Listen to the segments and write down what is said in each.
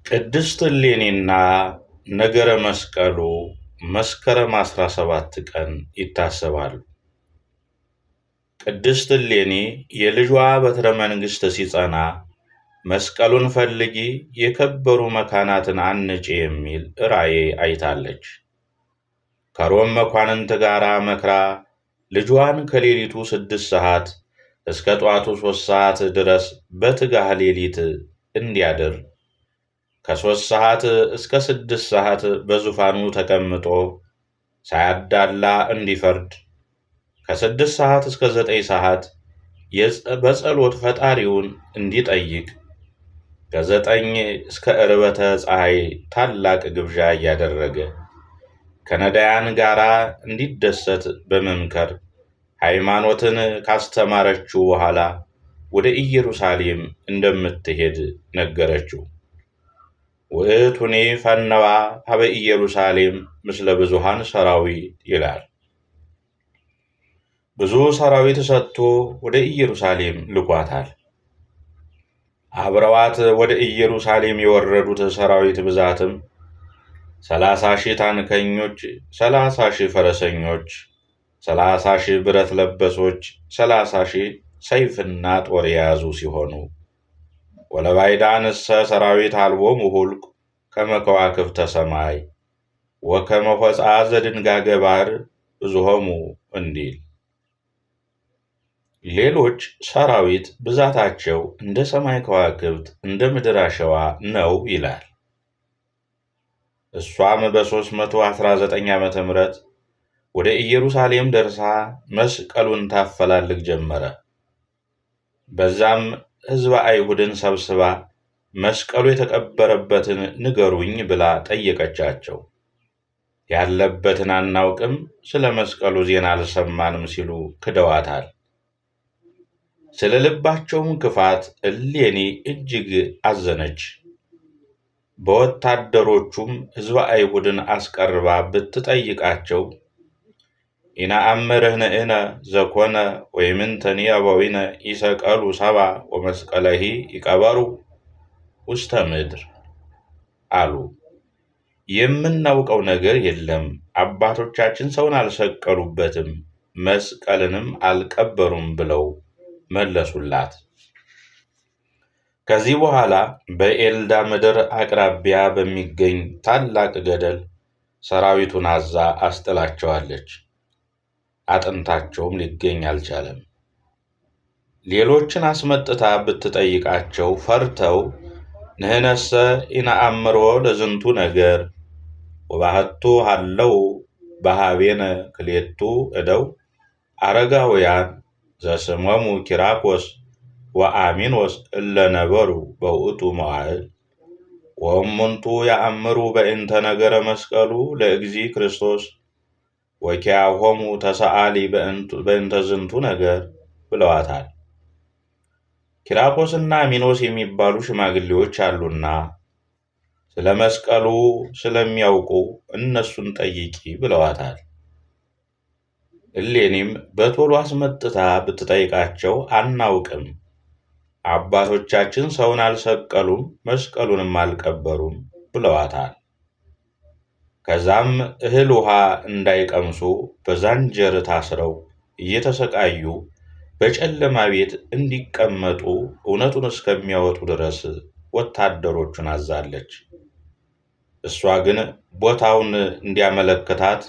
ቅድስት እሌኒና ነገረ መስቀሉ መስከረም 17 ቀን ይታሰባሉ። ቅድስት እሌኒ የልጇ በትረ መንግሥት ሲጸና መስቀሉን ፈልጊ የከበሩ መካናትን አንጪ የሚል ራእይ አይታለች። ከሮም መኳንንት ጋር መክራ ልጇን ከሌሊቱ 6 ሰዓት እስከ ጠዋቱ 3 ሰዓት ድረስ በትጋህ ሌሊት እንዲያድር ከ3 ሰዓት እስከ 6 ሰዓት በዙፋኑ ተቀምጦ ሳያዳላ እንዲፈርድ ከ6 ሰዓት እስከ 9 ሰዓት በጸሎት ፈጣሪውን እንዲጠይቅ ከ9 እስከ ዕርበተ ፀሐይ ታላቅ ግብዣ እያደረገ ከነዳያን ጋር እንዲደሰት በመምከር ሃይማኖትን ካስተማረችው በኋላ ወደ ኢየሩሳሌም እንደምትሄድ ነገረችው። ውእቱኒ ፈነዋ ሀበ ኢየሩሳሌም ምስለ ብዙሃን ሰራዊት ይላል። ብዙ ሰራዊት ሰጥቶ ወደ ኢየሩሳሌም ልኳታል። አብረዋት ወደ ኢየሩሳሌም የወረዱት ሰራዊት ብዛትም 30,000 ታንከኞች፣ 30,000 ፈረሰኞች፣ 30,000 ብረት ለበሶች፣ 30,000 ሰይፍና ጦር የያዙ ሲሆኑ ወለባይዳንሰ ሰራዊት አልቦሙ ሁልቁ ከመ ከዋክብተ ሰማይ ወከመ ሆጻ ዘድንጋገ ባሕር ብዙሆሙ እንዲል። ሌሎች ሰራዊት ብዛታቸው እንደ ሰማይ ከዋክብት እንደ ምድር አሸዋ ነው ይላል። እሷም በ319 ዓመተ ምህረት ወደ ኢየሩሳሌም ደርሳ መስቀሉን ታፈላልግ ጀመረ። በዛም ሕዝበ አይሁድን ሰብስባ መስቀሉ የተቀበረበትን ንገሩኝ ብላ ጠየቀቻቸው። ያለበትን አናውቅም፣ ስለ መስቀሉ ዜና አልሰማንም ሲሉ ክደዋታል። ስለ ልባቸውም ክፋት እሌኒ እጅግ አዘነች። በወታደሮቹም ሕዝበ አይሁድን አስቀርባ ብትጠይቃቸው ኢነአምርህንእነ ዘኮነ ወይምንተኒ አበዊነ ይሰቀሉ ሰባ ወመስቀለሂ ይቀበሩ ውስተ ምድር አሉ። የምናውቀው ነገር የለም፣ አባቶቻችን ሰውን አልሰቀሉበትም፣ መስቀልንም አልቀበሩም ብለው መለሱላት። ከዚህ በኋላ በኤልዳ ምድር አቅራቢያ በሚገኝ ታላቅ ገደል ሰራዊቱን አዛ አስጥላቸዋለች። አጥንታቸውም ሊገኝ አልቻለም። ሌሎችን አስመጥታ ብትጠይቃቸው ፈርተው ንሕነሰ ኢነአምሮ ለዝንቱ ነገር ወባሕቱ ሃለው በሃቤነ ክሌቱ እደው አረጋውያን ዘስሞሙ ኪራኮስ ወአሚኖስ እለ ነበሩ በውእቱ መዋዕል ወእሙንቱ ያአምሩ በእንተ ነገረ መስቀሉ ለእግዚእ ክርስቶስ ወኪያሆሙ ተሰአሊ በእንተ ዝንቱ ነገር ብለዋታል። ኪራኮስና አሚኖስ የሚባሉ ሽማግሌዎች አሉና ስለ መስቀሉ ስለሚያውቁ እነሱን ጠይቂ ብለዋታል። እሌኒም በቶሎ አስመጥታ ብትጠይቃቸው አናውቅም፣ አባቶቻችን ሰውን አልሰቀሉም፣ መስቀሉንም አልቀበሩም ብለዋታል። ከዛም እህል ውሃ እንዳይቀምሱ በዛንጀር ታስረው እየተሰቃዩ በጨለማ ቤት እንዲቀመጡ እውነቱን እስከሚያወጡ ድረስ ወታደሮቹን አዛለች። እሷ ግን ቦታውን እንዲያመለክታት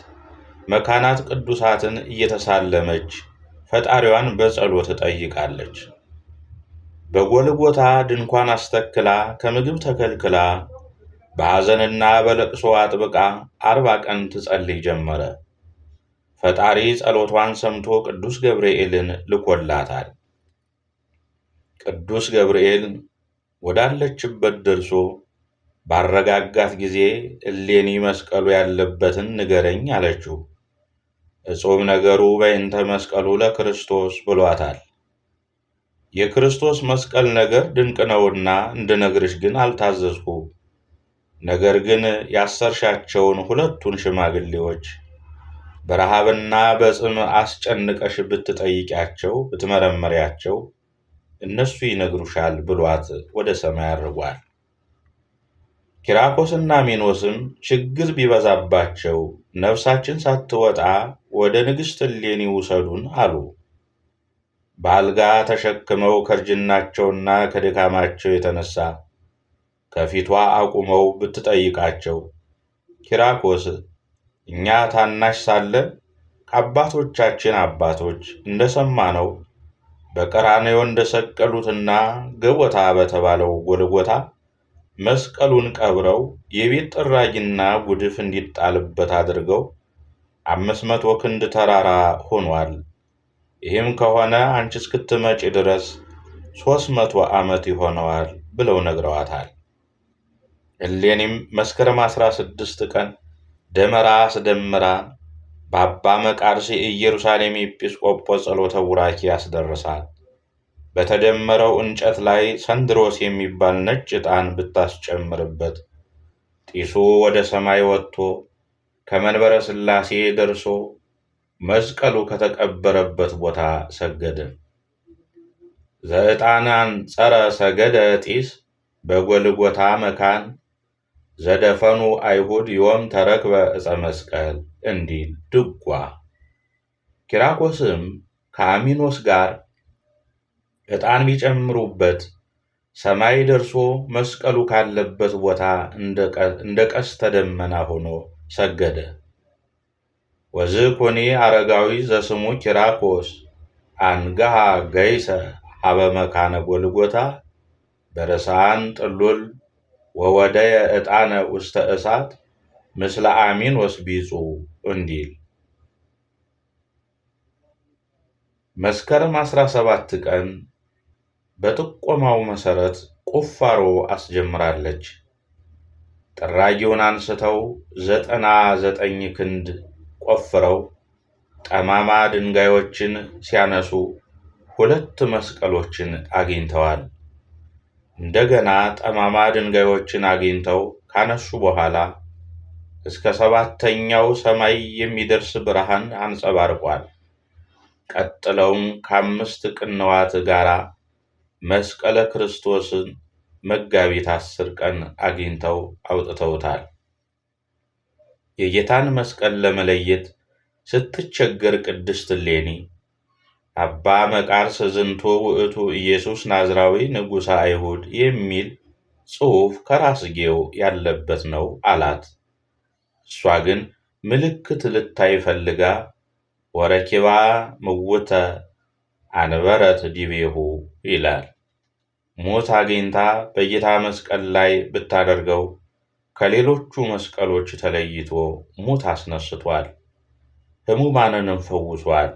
መካናት ቅዱሳትን እየተሳለመች ፈጣሪዋን በጸሎት ጠይቃለች። በጎልጎታ ድንኳን አስተክላ ከምግብ ተከልክላ በሐዘንና በለቅሶ አጥብቃ 40 ቀን ትጸልይ ጀመረ። ፈጣሪ ጸሎቷን ሰምቶ ቅዱስ ገብርኤልን ልኮላታል። ቅዱስ ገብርኤል ወዳለችበት ደርሶ ባረጋጋት ጊዜ እሌኒ መስቀሉ ያለበትን ንገረኝ አለችው። እጹብ ነገሩ በእንተ መስቀሉ ለክርስቶስ ብሏታል። የክርስቶስ መስቀል ነገር ድንቅ ነውና እንድነግርሽ ግን አልታዘዝኩ። ነገር ግን ያሰርሻቸውን 2ቱን ሽማግሌዎች በረሃብና በጽም አስጨንቀሽ ብትጠይቂያቸው ብትመረመሪያቸው እነሱ ይነግሩሻል ብሏት ወደ ሰማይ አርጓል። ኪራኮስና ሚኖስም ችግር ቢበዛባቸው ነፍሳችን ሳትወጣ ወደ ንግሥት እሌኒ ውሰዱን አሉ። በአልጋ ተሸክመው ከእርጅናቸውና ከድካማቸው የተነሳ ከፊቷ አቁመው ብትጠይቃቸው ኪራኮስ እኛ ታናሽ ሳለን ከአባቶቻችን አባቶች እንደሰማነው በቀራንዮ እንደሰቀሉትና ገቦታ በተባለው ጎልጎታ መስቀሉን ቀብረው የቤት ጥራጊና ጉድፍ እንዲጣልበት አድርገው 500 ክንድ ተራራ ሆኗል። ይህም ከሆነ አንቺ እስክትመጪ ድረስ 300 ዓመት ይሆነዋል ብለው ነግረዋታል። እሌኒም መስከረም 16 ቀን ደመራ አስደምራ በአባ መቃርስ የኢየሩሳሌም ኤጲስቆጶስ ጸሎተ ቡራኪ ያስደርሳል። በተደመረው እንጨት ላይ ሰንድሮስ የሚባል ነጭ ዕጣን ብታስጨምርበት ጢሱ ወደ ሰማይ ወጥቶ ከመንበረ ሥላሴ ደርሶ መስቀሉ ከተቀበረበት ቦታ ሰገደ። ዘዕጣናን ጸረ ሰገደ ጢስ በጎልጎታ መካን ዘደፈኑ አይሁድ ዮም ተረክበ ዕፀ መስቀል እንዲል ድጓ። ኪራኮስም ከአሚኖስ ጋር ዕጣን ቢጨምሩበት ሰማይ ደርሶ መስቀሉ ካለበት ቦታ እንደ ቀስተ ደመና ሆኖ ሰገደ። ወዝኩኒ አረጋዊ ዘስሙ ኪራኮስ አንገሃ ገይሰ ሀበ መካነ ጎልጎታ በረሳን ጥሉል ወወደየ ዕጣነ ውስተ እሳት ምስለ አሚኖስ ቢጹ እንዲል። መስከረም 17 ቀን በጥቆማው መሠረት ቁፋሮ አስጀምራለች። ጥራጊውን አንስተው 99 ክንድ ቆፍረው ጠማማ ድንጋዮችን ሲያነሱ 2 መስቀሎችን አግኝተዋል። እንደገና ጠማማ ድንጋዮችን አግኝተው ካነሱ በኋላ እስከ 7ኛው ሰማይ የሚደርስ ብርሃን አንጸባርቋል። ቀጥለውም ከ5 ቅንዋት ጋር መስቀለ ክርስቶስን መጋቢት 10 ቀን አግኝተው አውጥተውታል። የጌታን መስቀል ለመለየት ስትቸገር ቅድስት እሌኒ አባ መቃርስ ዝንቱ ውእቱ ኢየሱስ ናዝራዊ ንጉሠ አይሁድ የሚል ጽሑፍ ከራስጌው ያለበት ነው አላት። እሷ ግን ምልክት ልታይ ፈልጋ ወረኪባ ምውተ አንበረት ዲቤሁ ይላል። ሞት አግኝታ በጌታ መስቀል ላይ ብታደርገው ከሌሎቹ መስቀሎች ተለይቶ ሙት አስነስቷል፣ ሕሙማንንም ፈውሷል።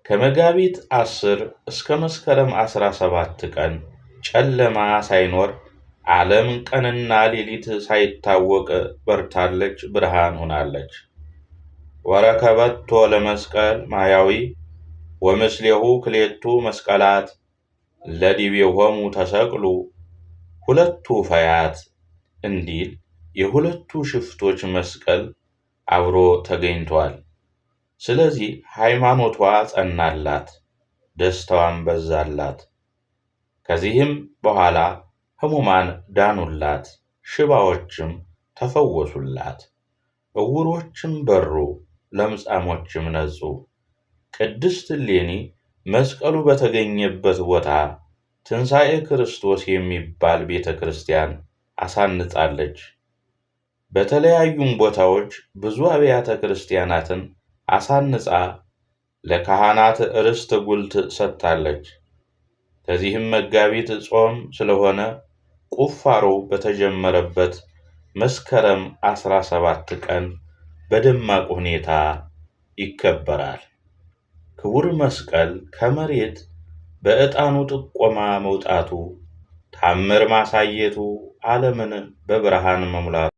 ከመጋቢት 10 እስከ መስከረም 17 ቀን ጨለማ ሳይኖር ዓለም ቀንና ሌሊት ሳይታወቅ በርታለች፣ ብርሃን ሆናለች። ወረከበቶ ለመስቀል ማያዊ ወምስሌሁ ክሌቱ መስቀላት ለዲቤሆሙ ተሰቅሉ 2ቱ ፈያት እንዲል የ2ቱ ሽፍቶች መስቀል አብሮ ተገኝቷል። ስለዚህ ሃይማኖቷ ጸናላት፣ ደስታዋን በዛላት። ከዚህም በኋላ ሕሙማን ዳኑላት፣ ሽባዎችም ተፈወሱላት፣ ዕውሮችም በሩ፣ ለምጻሞችም ነጹ። ቅድስት እሌኒ መስቀሉ በተገኘበት ቦታ ትንሣኤ ክርስቶስ የሚባል ቤተ ክርስቲያን አሳንጻለች። በተለያዩም ቦታዎች ብዙ አብያተ ክርስቲያናትን አሳንጻ ለካህናት ርስት ጉልት ሰጥታለች። ከዚህም መጋቢት ጾም ስለሆነ ቁፋሮ በተጀመረበት መስከረም 17 ቀን በደማቅ ሁኔታ ይከበራል። ክቡር መስቀል ከመሬት በዕጣኑ ጥቆማ መውጣቱ፣ ታምር ማሳየቱ፣ ዓለምን በብርሃን መሙላቱ